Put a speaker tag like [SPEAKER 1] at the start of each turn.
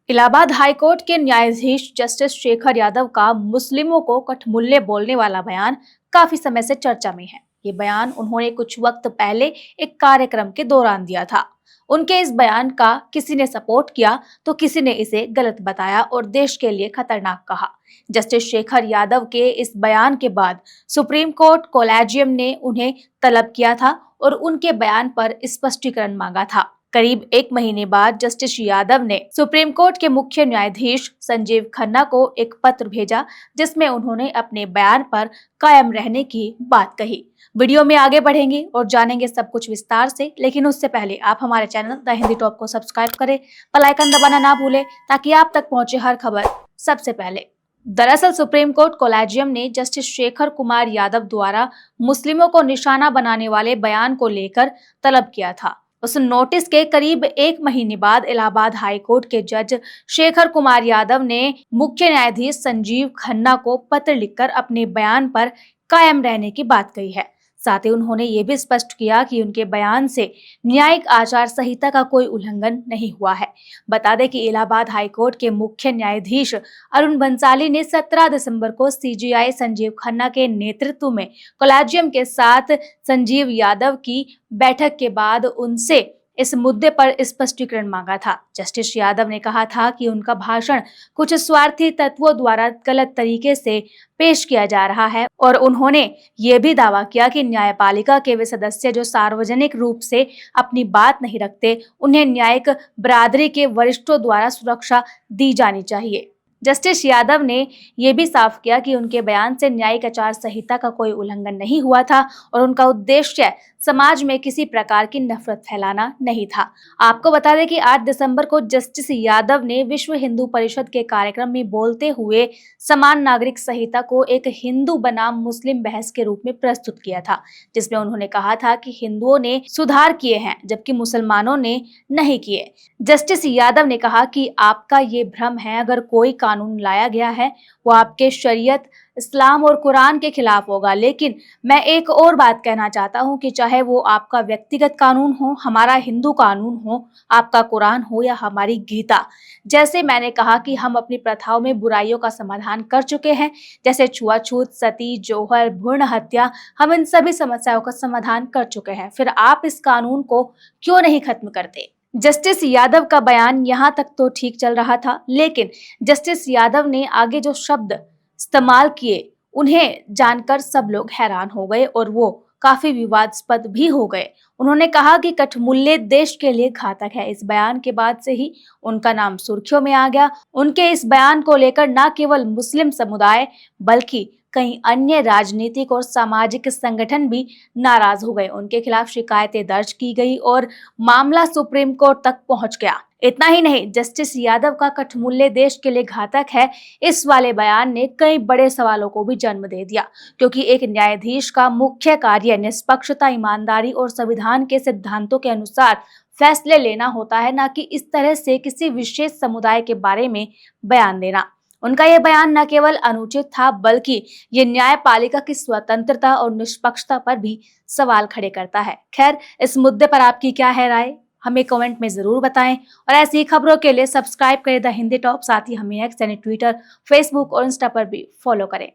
[SPEAKER 1] Allahabad high court के न्यायाधीश justice Shekhar Yadav का मुस्लिमों को कठमुल्ले बोलने वाला बयान काफी समय से चर्चा में है। ये बयान उन्होंने कुछ वक्त पहले एक कार्यक्रम के दौरान दिया था। उनके इस बयान का किसी ने सपोर्ट किया तो किसी ने इसे गलत बताया और देश के लिए खतरनाक कहा। जस्टिस शेखर यादव के इस बयान के बाद सुप्रीम कोर्ट कोलेजियम ने उन्हें तलब किया था और उनके बयान पर स्पष्टीकरण मांगा था। करीब एक महीने बाद जस्टिस यादव ने सुप्रीम कोर्ट के मुख्य न्यायाधीश संजीव खन्ना को एक पत्र भेजा, जिसमें उन्होंने अपने बयान पर कायम रहने की बात कही। वीडियो में आगे बढ़ेंगे और जानेंगे सब कुछ विस्तार से, लेकिन उससे पहले आप हमारे चैनल द हिंदी टॉप को सब्सक्राइब करें, बेल आइकन दबाना ना भूलें ताकि आप तक पहुंचे हर खबर सबसे पहले। दरअसल सुप्रीम कोर्ट कोलेजियम ने जस्टिस शेखर कुमार यादव द्वारा मुस्लिमों को निशाना बनाने वाले बयान को लेकर तलब किया था। उस नोटिस के करीब एक महीने बाद इलाहाबाद हाईकोर्ट के जज शेखर कुमार यादव ने मुख्य न्यायाधीश संजीव खन्ना को पत्र लिखकर अपने बयान पर कायम रहने की बात कही है। साथ ही उन्होंने ये भी स्पष्ट किया कि उनके बयान से न्यायिक आचार संहिता का कोई उल्लंघन नहीं हुआ है। बता दें कि इलाहाबाद हाईकोर्ट के मुख्य न्यायाधीश अरुण बंसाली ने 17 दिसंबर को सीजेआई संजीव खन्ना के नेतृत्व में कोलेजियम के साथ संजीव यादव की बैठक के बाद उनसे इस मुद्दे पर स्पष्टीकरण मांगा था। जस्टिस यादव ने कहा था कि उनका भाषण कुछ स्वार्थी तत्वों द्वारा गलत तरीके से पेश किया जा रहा है और उन्होंने ये भी दावा किया कि न्यायपालिका के वे सदस्य जो सार्वजनिक रूप से अपनी बात नहीं रखते, उन्हें न्यायिक बरादरी के वरिष्ठों द्वारा सुरक्षा दी जानी चाहिए। जस्टिस यादव ने यह भी साफ किया कि उनके बयान से न्यायिक आचार संहिता का कोई उल्लंघन नहीं हुआ था और उनका उद्देश्य समाज में किसी प्रकार की नफरत फैलाना नहीं था। आपको बता दें कि 8 दिसंबर को जस्टिस यादव ने विश्व हिंदू परिषद के कार्यक्रम में बोलते हुए समान नागरिक संहिता को एक हिंदू बनाम मुस्लिम बहस के रूप में प्रस्तुत किया था, जिसमें उन्होंने कहा था कि हिंदुओं ने सुधार किए हैं जबकि मुसलमानों ने नहीं किए। जस्टिस यादव ने कहा कि आपका ये भ्रम है, अगर कोई कानून लाया गया है वो आपके शरीयत, इस्लाम और कुरान के खिलाफ होगा। लेकिन मैं एक और बात कहना चाहता हूं कि चाहे वो आपका व्यक्तिगत कानून हो, हमारा हिंदू कानून हो, आपका कुरान हो या हमारी गीता, जैसे मैंने कहा कि हम अपनी प्रथाओं में बुराइयों का समाधान कर चुके हैं, जैसे छुआछूत, सती, जौहर, भ्रूण हत्या, हम इन सभी समस्याओं का समाधान कर चुके हैं। फिर आप इस कानून को क्यों नहीं खत्म करते? जस्टिस यादव का बयान यहाँ तक तो ठीक चल रहा था, लेकिन जस्टिस यादव ने आगे जो शब्द इस्तेमाल किए उन्हें जानकर सब लोग हैरान हो गए और वो काफी विवादास्पद भी हो गए। उन्होंने कहा कि कठमुल्ले देश के लिए घातक है। इस बयान के बाद से ही उनका नाम सुर्खियों में आ गया। उनके इस बयान को लेकर न केवल मुस्लिम समुदाय बल्कि कई अन्य राजनीतिक और सामाजिक संगठन भी नाराज हो गए। उनके खिलाफ शिकायतें दर्ज की गई और मामला सुप्रीम कोर्ट तक पहुंच गया। इतना ही नहीं, जस्टिस यादव का कठमुल्ले देश के लिए घातक है इस वाले बयान ने कई बड़े सवालों को भी जन्म दे दिया, क्योंकि एक न्यायाधीश का मुख्य कार्य निष्पक्षता, ईमानदारी और संविधान के सिद्धांतों के अनुसार फैसले लेना होता है, न कि इस तरह से किसी विशेष समुदाय के बारे में बयान देना। उनका यह बयान न केवल अनुचित था बल्कि ये न्यायपालिका की स्वतंत्रता और निष्पक्षता पर भी सवाल खड़े करता है। खैर, इस मुद्दे पर आपकी क्या है राय, हमें कमेंट में जरूर बताएं और ऐसी खबरों के लिए सब्सक्राइब करें द हिंदी टॉप। साथ ही हमें एक्स यानी ट्विटर, फेसबुक और इंस्टा पर भी फॉलो करें।